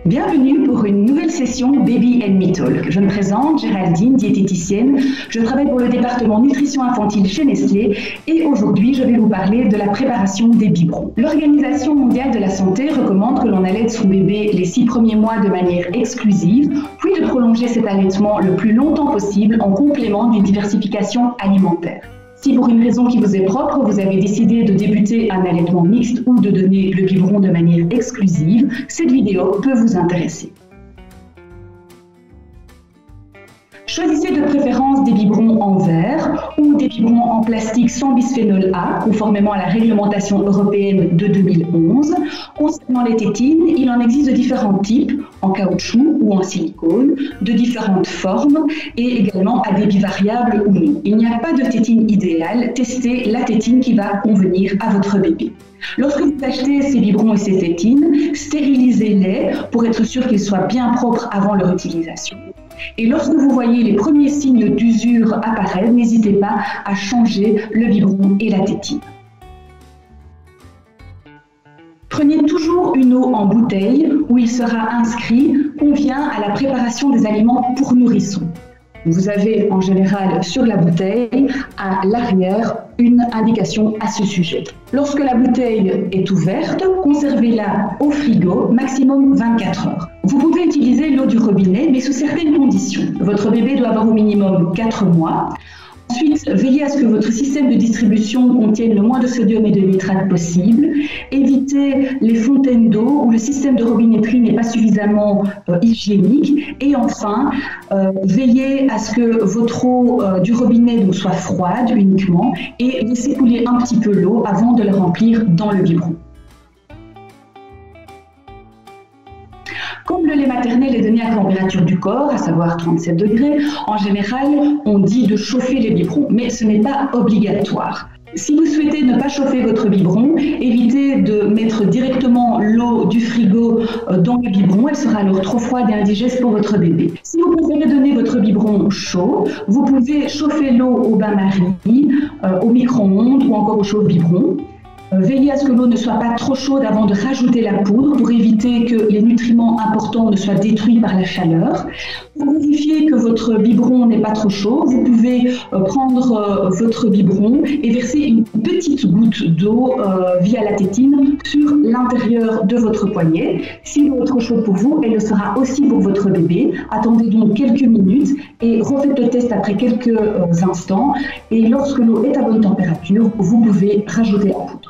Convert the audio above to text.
Bienvenue pour une nouvelle session Baby and Me Talk. Je me présente, Géraldine, diététicienne. Je travaille pour le département nutrition infantile chez Nestlé et aujourd'hui, je vais vous parler de la préparation des biberons. L'Organisation mondiale de la santé recommande que l'on allaite son bébé les 6 premiers mois de manière exclusive, puis de prolonger cet allaitement le plus longtemps possible en complément d'une diversification alimentaire. Si pour une raison qui vous est propre, vous avez décidé de débuter un allaitement mixte ou de donner le biberon de manière exclusive, cette vidéo peut vous intéresser. Choisissez de préférence des biberons en verre ou des biberons en plastique sans bisphénol A, conformément à la réglementation européenne de 2011. Concernant les tétines, il en existe de différents types, en caoutchouc ou en silicone, de différentes formes et également à débit variable ou non. Il n'y a pas de tétine idéale, testez la tétine qui va convenir à votre bébé. Lorsque vous achetez ces biberons et ces tétines, stérilisez-les pour être sûr qu'ils soient bien propres avant leur utilisation. Et lorsque vous voyez les premiers signes d'usure apparaître, n'hésitez pas à changer le biberon et la tétine. Prenez toujours une eau en bouteille où il sera inscrit « Convient à la préparation des aliments pour nourrissons ». Vous avez en général sur la bouteille, à l'arrière, une indication à ce sujet. Lorsque la bouteille est ouverte, conservez-la au frigo, maximum 24 heures. Vous pouvez utiliser l'eau du robinet, mais sous certaines conditions. Votre bébé doit avoir au minimum 4 mois. Ensuite, veillez à ce que votre système de distribution contienne le moins de sodium et de nitrate possible. Évitez les fontaines d'eau où le système de robinetterie n'est pas suffisamment hygiénique. Et enfin, veillez à ce que votre eau du robinet soit froide uniquement et laissez couler un petit peu l'eau avant de la remplir dans le biberon. Comme le lait maternel est donné à température du corps, à savoir 37 degrés, en général, on dit de chauffer les biberons, mais ce n'est pas obligatoire. Si vous souhaitez ne pas chauffer votre biberon, évitez de mettre directement l'eau du frigo dans le biberon, elle sera alors trop froide et indigeste pour votre bébé. Si vous préférez donner votre biberon chaud, vous pouvez chauffer l'eau au bain-marie, au micro-ondes ou encore au chauffe-biberon. Veillez à ce que l'eau ne soit pas trop chaude avant de rajouter la poudre pour éviter que les nutriments importants ne soient détruits par la chaleur. Pour vérifier que votre biberon n'est pas trop chaud, vous pouvez prendre votre biberon et verser une petite goutte d'eau via la tétine sur l'intérieur de votre poignet. Si l'eau est trop chaude pour vous, elle le sera aussi pour votre bébé. Attendez donc quelques minutes et refaites le test après quelques instants. Et lorsque l'eau est à bonne température, vous pouvez rajouter la poudre.